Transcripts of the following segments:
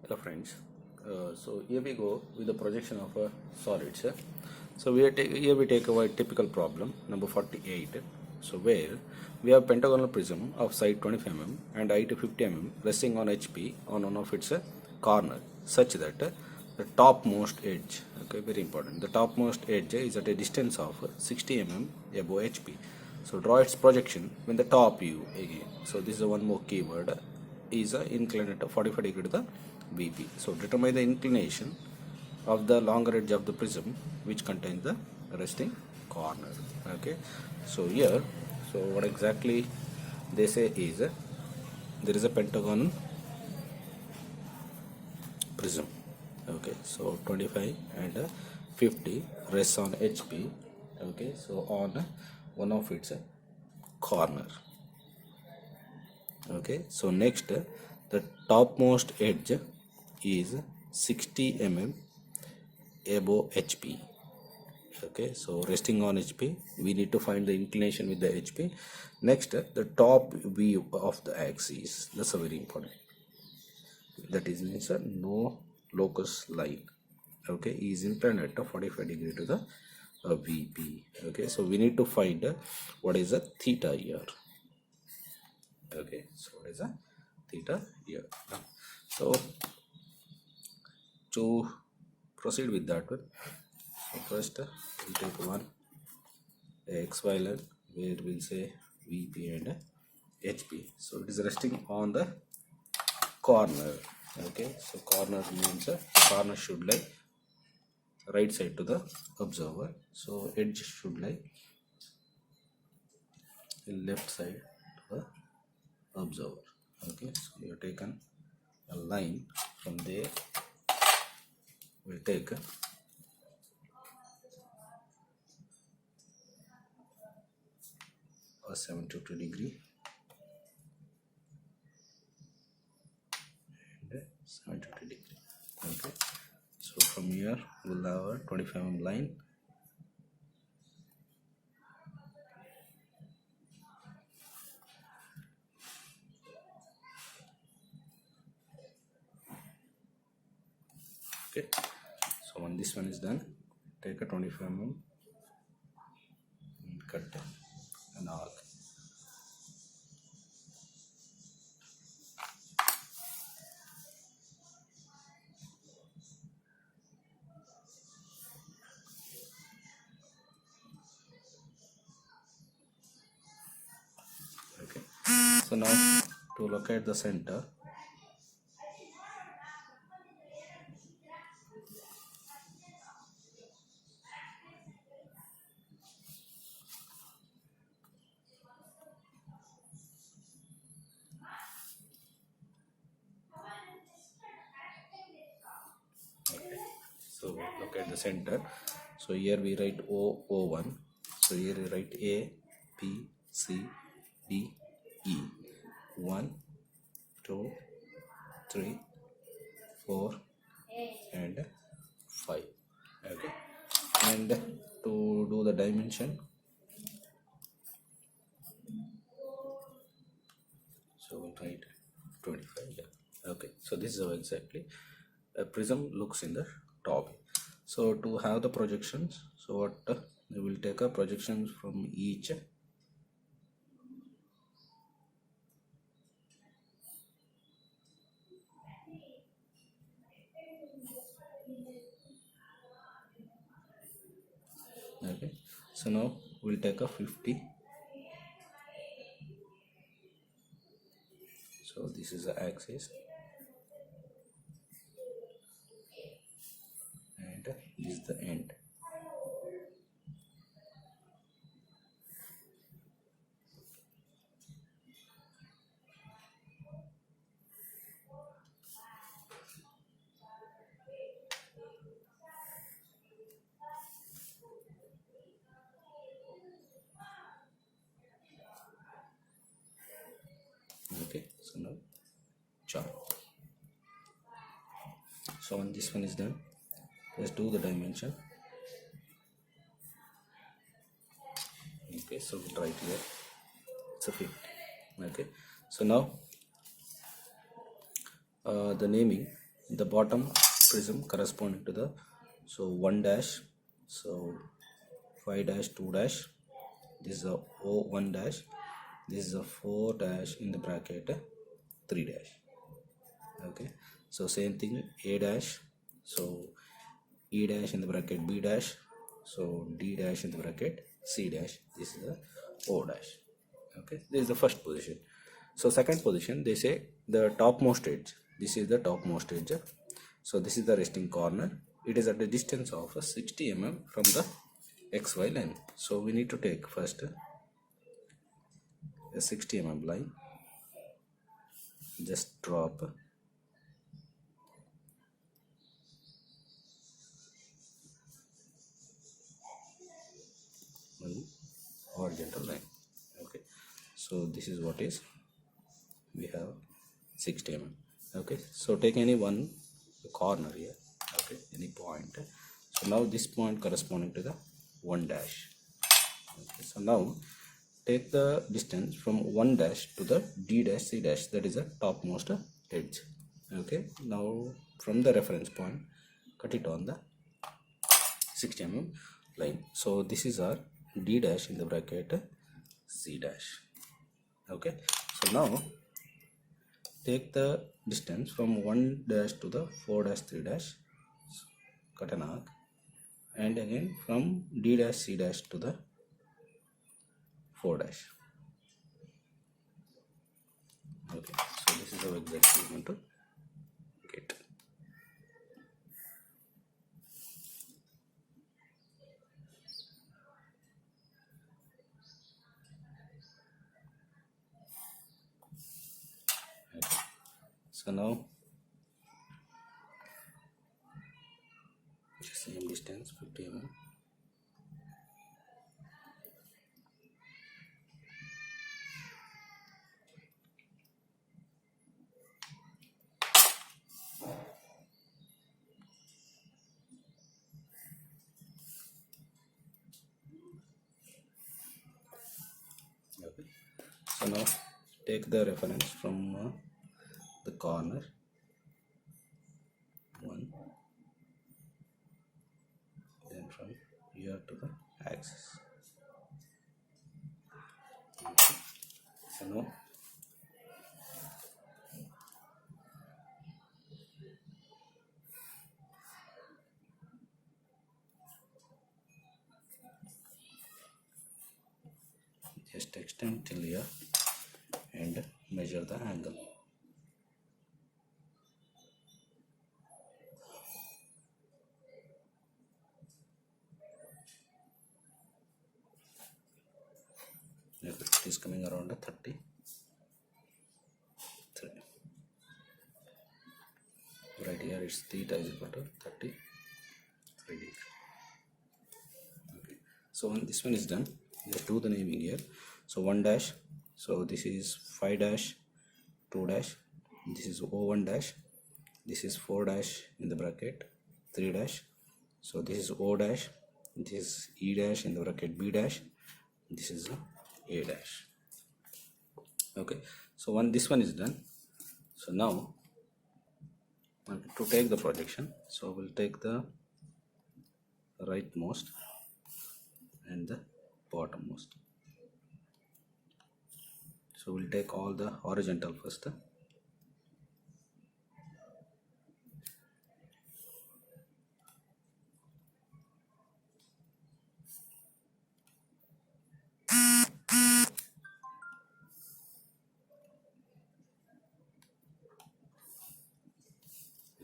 Hello friends, so here we go with the projection of solids. So here we take our typical problem number 48. So where we have pentagonal prism of side 25 mm and height 50 mm resting on HP on one of its corner such that the topmost edge, okay, very important, the topmost edge is at a distance of 60 mm above HP. So draw its projection when the top view again. So this is one more keyword, is inclined at 45 degree to the VP. So determine the inclination of the longer edge of the prism which contains the resting corner. Okay, so here, so what exactly they say is there is a pentagonal prism. Okay, so 25 and 50 rests on HP. Okay, so on one of its corner. Okay, so next the topmost edge is 60 mm above HP. Okay, so resting on HP, we need to find the inclination with the HP. Next, the top view of the axis, that's a very important, that is means no locus line. Okay, is inclined at 45 degree to the VP. Okay, so we need to find what is a theta here. Okay, so what is a theta here? So to proceed with that one, so first we'll take one XY line where we'll say VP and HP. So it is resting on the corner. Okay, so corner means corner should lie right side to the observer. So edge should lie left side to the observer. Okay, so we have taken a line from there. We'll take a 72 degree and 72 degree. Okay, so from here we'll have a 25 mm line. Okay, so when this one is done, take a 25 mm and cut an arc. Okay, so now to locate the center, so locate the center. So here we write O1. So here we write A, B, C, D, E. 1, 2, 3, 4, and 5. Okay, and to do the dimension, so we'll write 25 here. Okay, so this is how exactly a prism looks in the top. So to have the projections, so what we will take a projections from each okay, so now we'll take a 50. So this is the axis and this is the end. Okay, so now chart. So when this one is done, let's do the dimension. Okay, so we'll write here it's a 50. Okay, so now the naming the bottom prism corresponding to the 1 dash, so 5 dash 2 dash, this is a O1 dash, this is a 4 dash in the bracket 3 dash. Okay, so same thing, A dash, so E dash in the bracket B dash, so D dash in the bracket C dash, this is the O dash. Okay, this is the first position. So second position, they say the topmost edge, this is the topmost edge, so this is the resting corner, it is at a distance of 60 mm from the XY line. So we need to take first a 60 mm line, just drop one horizontal line. Okay, so this is what is, we have 60 mm. Okay, so take any one corner here, okay, any point. So now this point corresponding to the 1 dash. Okay, so now take the distance from 1 dash to the D dash C dash, that is the topmost edge. Okay, now from the reference point cut it on the 60 mm line. So this is our D dash in the bracket C dash. Okay, so now take the distance from 1 dash to the 4 dash 3 dash, cut an arc, and again from D dash C dash to the 4 dash. Okay, so this is how exactly we want to get. Okay. So now same distance 50 mm. Okay, so now take the reference from the corner 1, then from here to the axis. Okay. So now just extend till here and measure the angle. Okay, it is coming around 33. Right here it's theta is equal to 33 degrees. Okay, so when this one is done, just do the naming here. So 1 dash, so this is 5 dash 2 dash, this is O1 dash, this is 4 dash in the bracket 3 dash, so this is O dash, this is E dash in the bracket B dash, this is A dash. Okay, so when this one is done, so now to take the projection, so we'll take the rightmost and the bottommost. So we'll take all the horizontal first.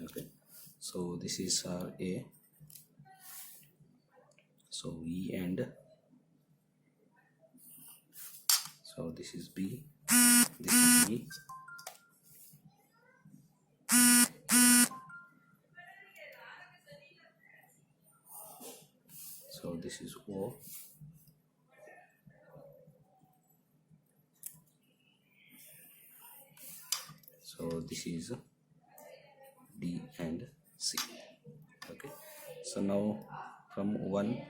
Okay, so this is our A, so E and, so this is B, this is E, so this is O, so this is D and C. Okay, so now from 1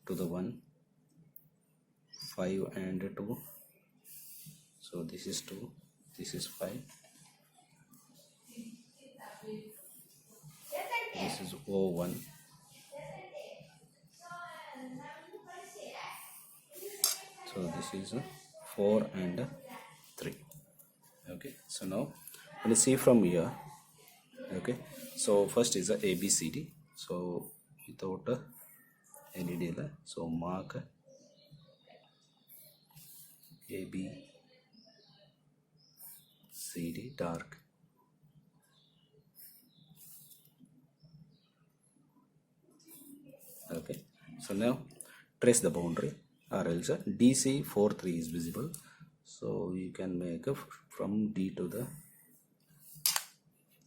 to the 1, 5 and 2, so this is 2, this is 5, This is O1. So this is 4 and 3. Okay, so now when you see from here, okay, so first is a ABCD. So without any delay, so mark ABCD dark. Okay, so now trace the boundary, or else DC 43 is visible, so you can make a from D to the,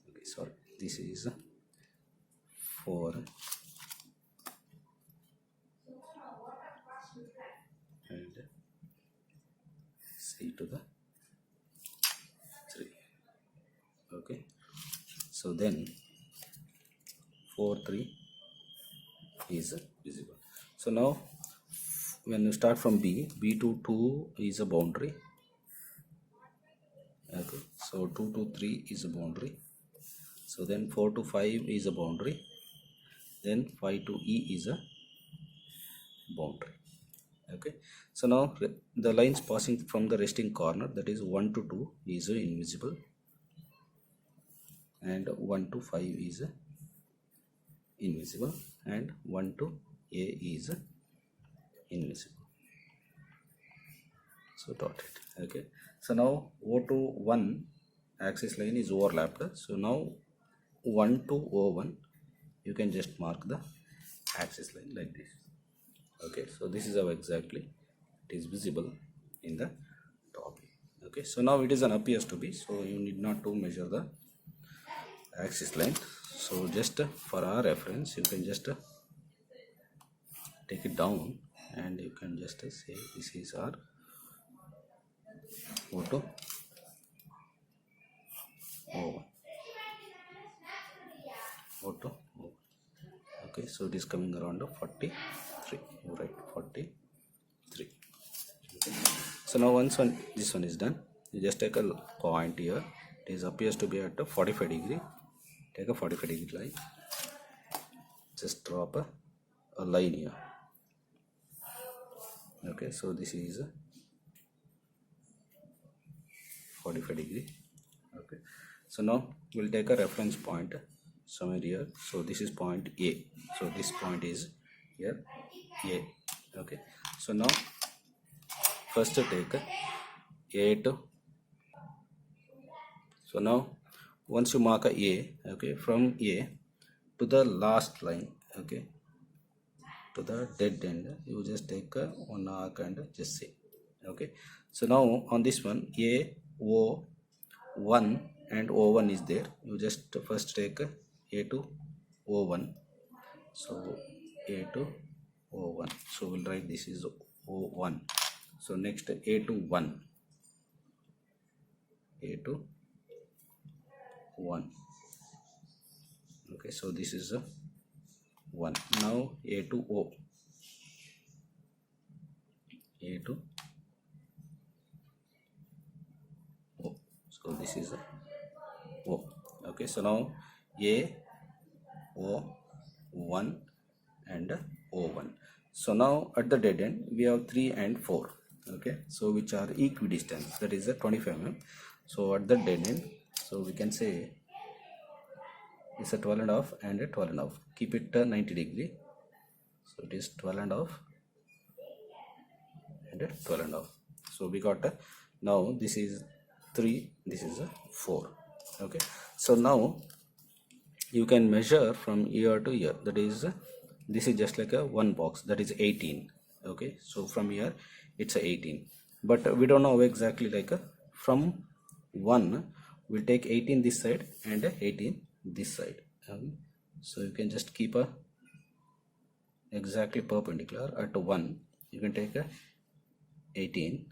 okay, sorry, this is 4 and C to the 3. Okay, so then 4 3 is visible. So now when you start from B to 2 is a boundary. Okay, so 2 to 3 is a boundary. So then 4 to 5 is a boundary. Then 5 to E is a boundary. Okay, so now the lines passing from the resting corner, that is 1 to 2 is invisible, and 1 to 5 is invisible, and 1 to A is invisible. So dot it. Okay, so now O to 1 axis line is overlapped. So now 1 to O1 you can just mark the axis line like this. Okay, so this is how exactly it is visible in the top. Okay, so now it is an appears to be, so you need not to measure the axis line. So just for our reference, you can just take it down, and you can just say this is our O2 O1. O2 O1. Okay, so it is coming around 43. You write 43. Okay. So now once this one is done, you just take a point here. It is appears to be at a 45 degree. Take a 45 degree line. Just drop a line here. Okay, so this is 45 degree. Okay, so now we'll take a reference point somewhere here. So this is point A. So this point is here A. Okay, so now first take A to, so now once you mark a A, okay, from A to the last line, okay, to the dead end, you just take one arc and just say, okay. So now on this one, A, O, 1 and O1 is there. You just first take A to O1. So A to O1. So we'll write this is O1. So next A to 1. A to 1. Okay, so this is 1. Now A to O. A to O. So this is O. Okay, so now A, O, 1 and O1. So now at the dead end we have 3 and 4. Okay, so which are equidistant, that is a 25 mm. So at the dead end, so we can say it's a 12 and a half and a 12 and a half. Keep it 90 degree. So it is 12 and a half and a 12 and a half. So we got now this is 3, this is a 4. Okay, so now you can measure from here to here, that is this is just like a one box, that is 18. Okay, so from here it's a 18, but we don't know exactly, like from 1 we'll take 18 this side and 18 this side. So you can just keep a exactly perpendicular at 1. You can take a 18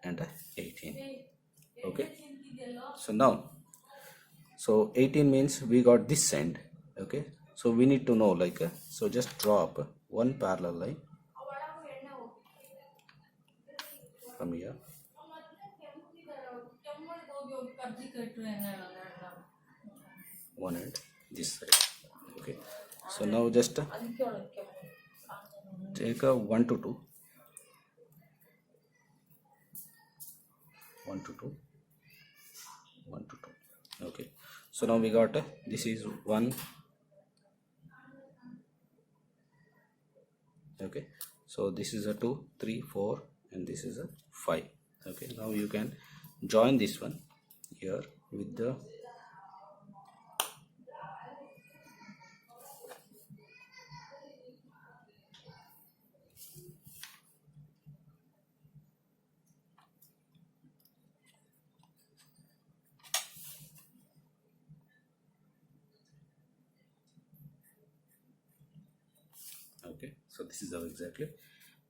and 18. Okay, so now, so 18 means we got this end. Okay, so we need to know, like so just drop one parallel line from here. one and this side. Okay, so now just take a 1 to 2, 1 to 2, 1 to 2. Okay, so now we got this is 1. Okay, so this is a 2, 3, 4, and this is a 5. Okay, now you can join this one here with the okay, so this is how exactly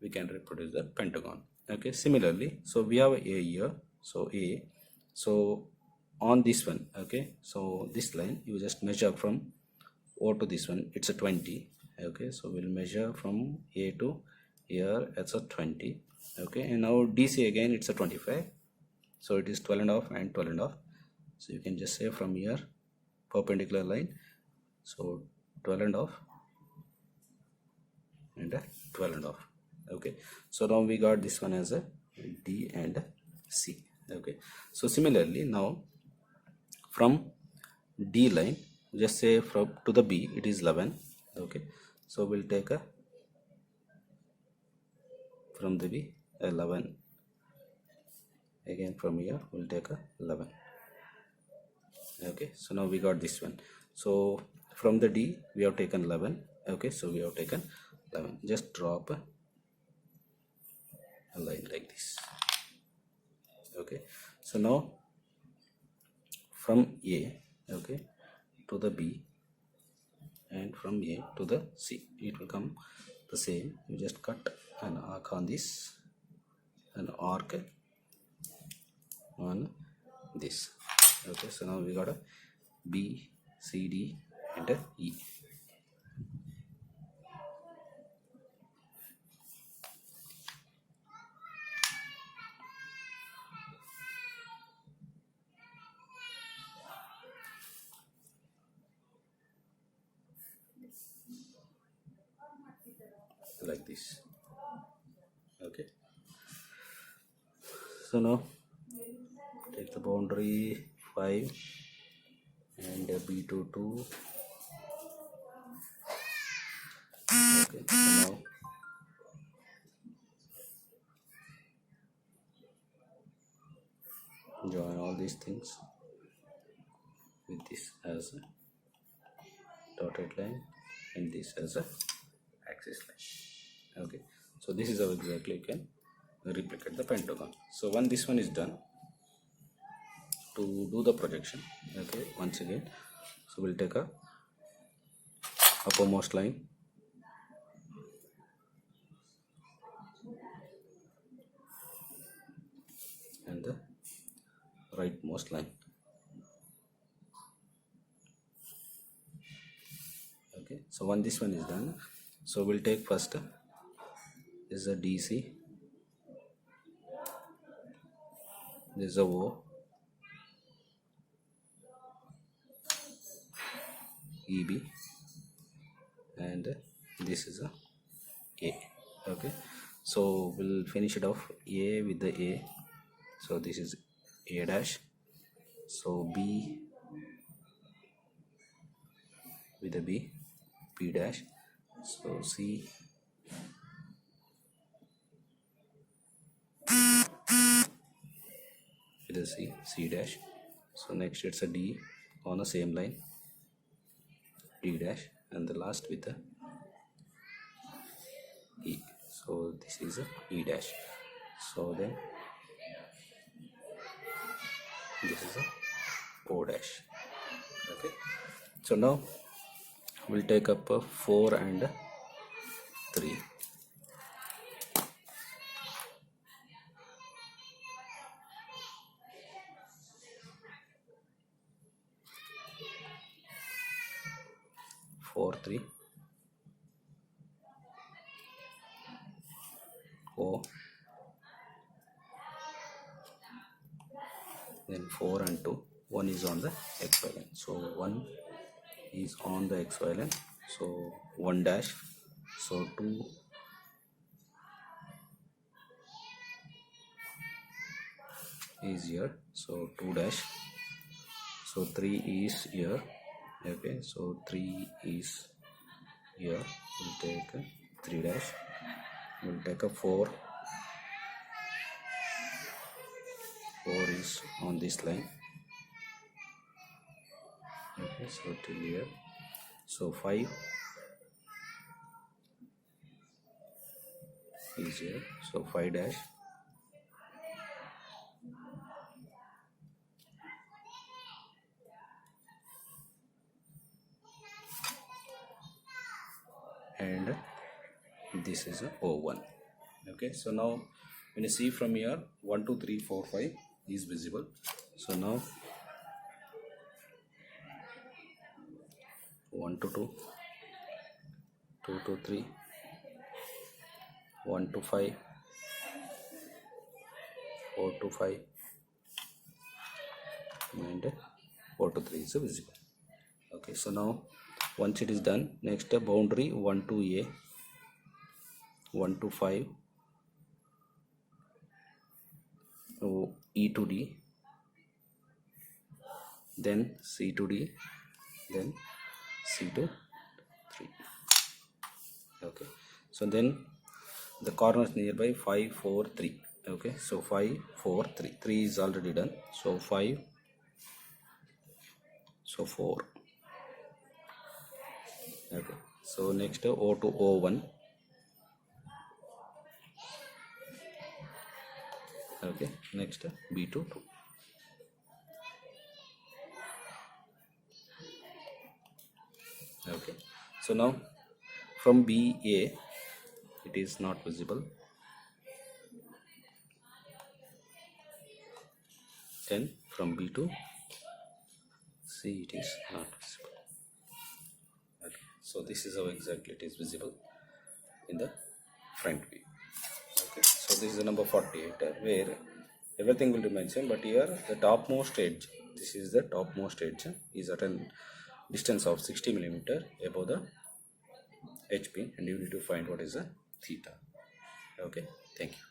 we can reproduce the pentagon. Okay, similarly, so we have a here, so a, so on this one, okay, so this line you just measure from O to this one, it's a 20. Okay, so we'll measure from A to here, it's a 20. Okay, and now DC again, it's a 25, so it is 12 and a half and 12 and a half. So you can just say from here perpendicular line, so 12 and a half and 12 and a half. Okay, so now we got this one as a D and C. Okay, so similarly now from D line, just say from to the B, it is 11. Okay, so we'll take a from the B 11, again from here we'll take a 11. Okay, so now we got this one. So from the D we have taken 11. Okay, so we have taken 11. Just drop a line like this. Okay, so now from A, okay, to the B, and from A to the C, it will come the same. You just cut an arc on this, an arc on this. Okay, so now we got a B, C, D, and a E. Like this. Okay, so now take the boundary 5 and B to 2. Okay, so now join all these things with this as a dotted line and this as a axis line. Okay, so this is how exactly you can replicate the pentagon. So when this one is done, to do the projection, okay, once again, so we'll take a uppermost line and the rightmost line. Okay, so when this one is done, so we'll take first is a DC, this is a O, EB, and this is a A. Okay, so we'll finish it off A with the A, so this is A dash, so B with a B, B dash, so C with a C, C dash, so next it's a D on the same line, D dash, and the last with the E, so this is a E dash, so then this is a O dash. Okay, so now we'll take up 4 and 3. Four, 3, O, then 4 and 2, 1 is on the XY line, so 1, is on the XY line. So 1 dash, so 2 is here, so 2 dash, so 3 is here. Okay, so 3 is here, we'll take a 3 dash, we'll take a 4 is on this line. Okay, so till here, so 5 is here, so 5 dash, and this is a O1. Okay, so now when you see from here, 1 2 3 4 5 is visible. So now 1 to 2, 2 to 3, 1 to 5, 4 to 5, and 4 to 3 is visible. Okay, so now once it is done, next boundary 1 to A, 1 to 5, E to D, then C to D, then C to 3. Okay, so then the corners nearby 5 4 3. Okay, so 5 4 3, 3 is already done, so 5, so 4. Okay, so next O to O1. Okay, next B to 2. Okay, so now from BA it is not visible, then from B to C it is not visible. Okay, so this is how exactly it is visible in the front view. Okay, so this is the number 48 where everything will remain same, but here the topmost edge, this is the topmost edge, is at a distance of 60 millimeter above the HP, and you need to find what is the theta. Okay, thank you.